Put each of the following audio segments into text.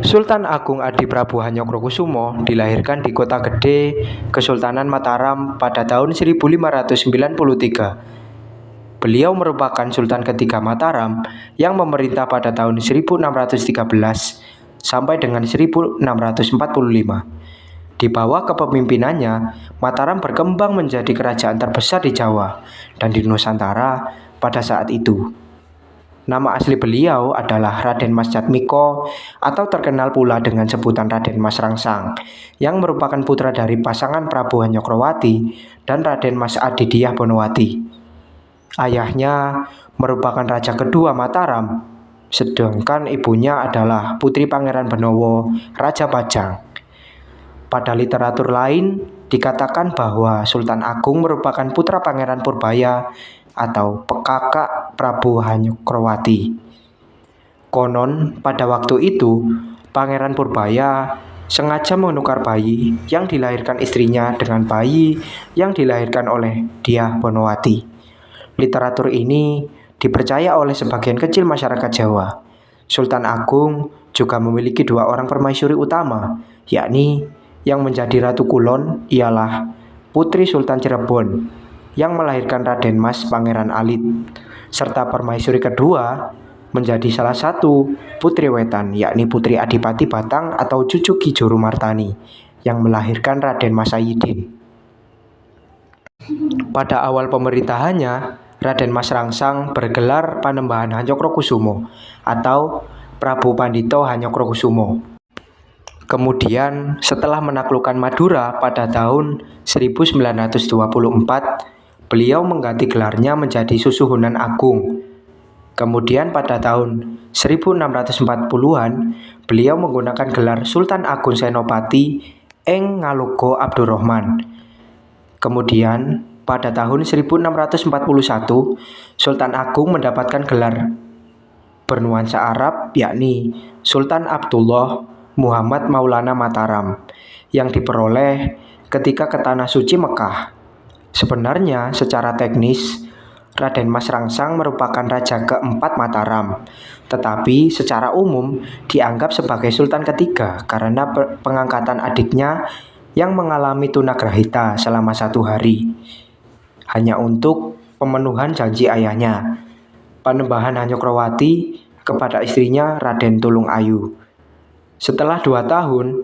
Sultan Agung Adiprabu Hanyokrokusumo dilahirkan di Kota Gede, Kesultanan Mataram pada tahun 1593. Beliau merupakan Sultan ketiga Mataram yang memerintah pada tahun 1613 sampai dengan 1645. Di bawah kepemimpinannya, Mataram berkembang menjadi kerajaan terbesar di Jawa dan di Nusantara pada saat itu. Nama asli beliau adalah Raden Mas Jatmiko atau terkenal pula dengan sebutan Raden Mas Rangsang, yang merupakan putra dari pasangan Prabu Hanyokrowati dan Raden Mas Adidiyah Bonowati. Ayahnya merupakan raja kedua Mataram, sedangkan ibunya adalah Putri Pangeran Benowo, Raja Pajang. Pada literatur lain dikatakan bahwa Sultan Agung merupakan putra Pangeran Purbaya atau kakak Prabu Hanyokrowati. Konon pada waktu itu Pangeran Purbaya sengaja menukar bayi yang dilahirkan istrinya dengan bayi yang dilahirkan oleh Dyah Bonowati. Literatur ini dipercaya oleh sebagian kecil masyarakat Jawa. Sultan Agung juga memiliki dua orang permaisuri utama, yakni yang menjadi Ratu Kulon ialah Putri Sultan Cirebon yang melahirkan Raden Mas Pangeran Alit, serta permaisuri kedua menjadi salah satu Putri Wetan, yakni Putri Adipati Batang atau cucu Ki Juru Martani yang melahirkan Raden Mas Sayidin. Pada awal pemerintahannya, Raden Mas Rangsang bergelar Panembahan Hanyokrokusumo atau Prabu Pandito Hanyokrokusumo. Kemudian setelah menaklukkan Madura pada tahun 1924, beliau mengganti gelarnya menjadi Susuhunan Agung. Kemudian pada tahun 1640-an, beliau menggunakan gelar Sultan Agung Senopati Eng Ngalogo Abdurrahman. Kemudian pada tahun 1641, Sultan Agung mendapatkan gelar bernuansa Arab, yakni Sultan Abdullah Muhammad Maulana Mataram, yang diperoleh ketika ke Tanah Suci Mekah. Sebenarnya secara teknis, Raden Mas Rangsang merupakan raja keempat Mataram, tetapi secara umum dianggap sebagai sultan ketiga karena pengangkatan adiknya yang mengalami tunagrahita selama 1 hari, hanya untuk pemenuhan janji ayahnya, Panembahan Hanyokrowati, kepada istrinya Raden Tulung Ayu. Setelah 2 tahun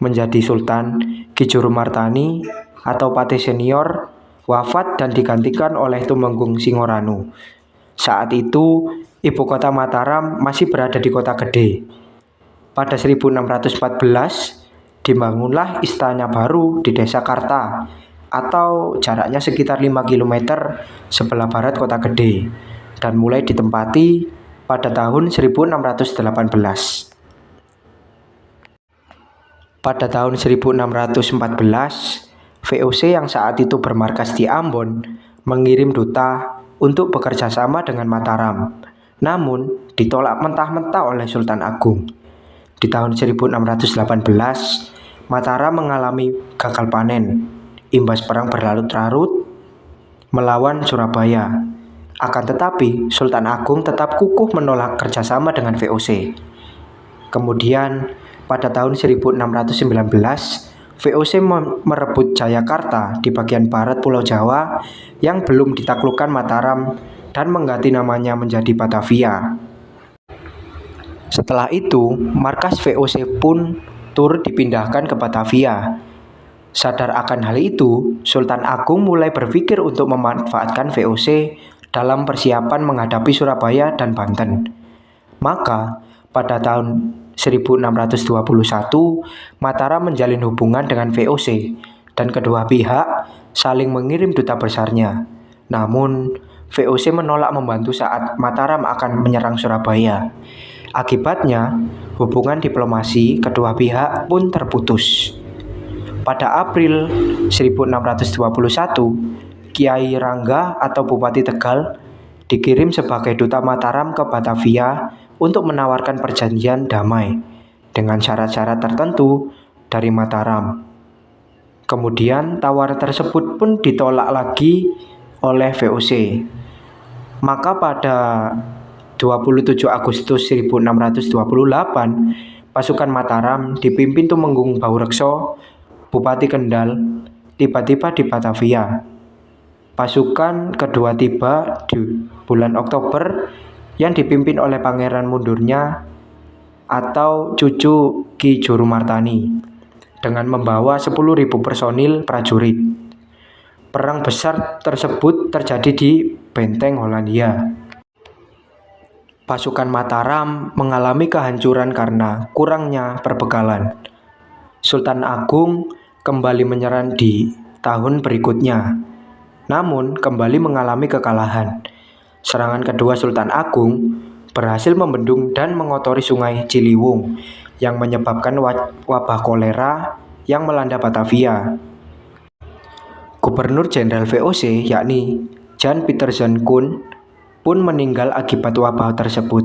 menjadi sultan, Ki Juru Martani atau Patih Senior wafat dan digantikan oleh Tumenggung Singoranu. Saat itu ibu kota Mataram masih berada di Kota Gede. Pada 1614 dibangunlah istana baru di Desa Karta atau jaraknya sekitar 5 km sebelah barat Kota Gede dan mulai ditempati pada tahun 1618. Pada tahun 1614, VOC yang saat itu bermarkas di Ambon mengirim duta untuk bekerja sama dengan Mataram, namun ditolak mentah-mentah oleh Sultan Agung. Di tahun 1618, Mataram mengalami gagal panen, imbas perang berlarut-larut melawan Surabaya. Akan tetapi, Sultan Agung tetap kukuh menolak kerjasama dengan VOC. Kemudian, pada tahun 1619, VOC merebut Jayakarta di bagian barat Pulau Jawa yang belum ditaklukkan Mataram dan mengganti namanya menjadi Batavia. Setelah itu, markas VOC pun turut dipindahkan ke Batavia. Sadar akan hal itu, Sultan Agung mulai berpikir untuk memanfaatkan VOC dalam persiapan menghadapi Surabaya dan Banten. Maka, pada tahun 1621, Mataram menjalin hubungan dengan VOC dan kedua pihak saling mengirim duta besarnya. Namun, VOC menolak membantu saat Mataram akan menyerang Surabaya. Akibatnya, hubungan diplomasi kedua pihak pun terputus. Pada April 1621, Kiai Rangga atau Bupati Tegal dikirim sebagai duta Mataram ke Batavia untuk menawarkan perjanjian damai dengan syarat-syarat tertentu dari Mataram. Kemudian tawaran tersebut pun ditolak lagi oleh VOC. Maka pada 27 Agustus 1628, pasukan Mataram dipimpin Tumenggung Baurekso, Bupati Kendal, tiba-tiba di Batavia. Pasukan kedua tiba di bulan Oktober yang dipimpin oleh Pangeran Mundurnya atau cucu Ki Jurumartani dengan membawa 10.000 personil prajurit. Perang besar tersebut terjadi di Benteng Hollandia. Pasukan Mataram mengalami kehancuran karena kurangnya perbekalan. Sultan Agung kembali menyerang di tahun berikutnya, namun kembali mengalami kekalahan. Serangan kedua Sultan Agung berhasil membendung dan mengotori sungai Ciliwung yang menyebabkan wabah kolera yang melanda Batavia. Gubernur Jenderal VOC yakni Jan Pieterszoon Koen pun meninggal akibat wabah tersebut.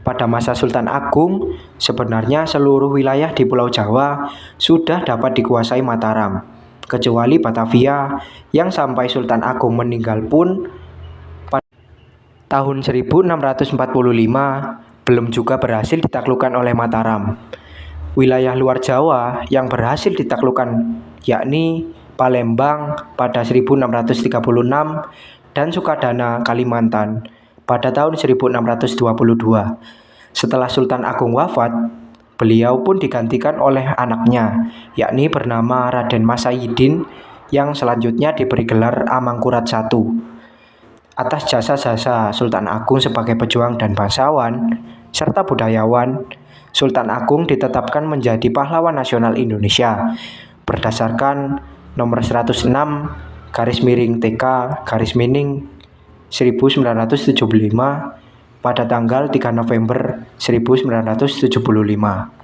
Pada masa Sultan Agung, sebenarnya seluruh wilayah di Pulau Jawa sudah dapat dikuasai Mataram, kecuali Batavia yang sampai Sultan Agung meninggal pun pada tahun 1645 belum juga berhasil ditaklukkan oleh Mataram. Wilayah luar Jawa yang berhasil ditaklukkan yakni Palembang pada 1636 dan Sukadana, Kalimantan pada tahun 1622. Setelah Sultan Agung wafat, beliau pun digantikan oleh anaknya, yakni bernama Raden Mas Sayidin yang selanjutnya diberi gelar Amangkurat I. Atas jasa-jasa Sultan Agung sebagai pejuang dan bangsawan, serta budayawan, Sultan Agung ditetapkan menjadi pahlawan nasional Indonesia berdasarkan nomor 106/TK/1975 pada tanggal 3 November 1975.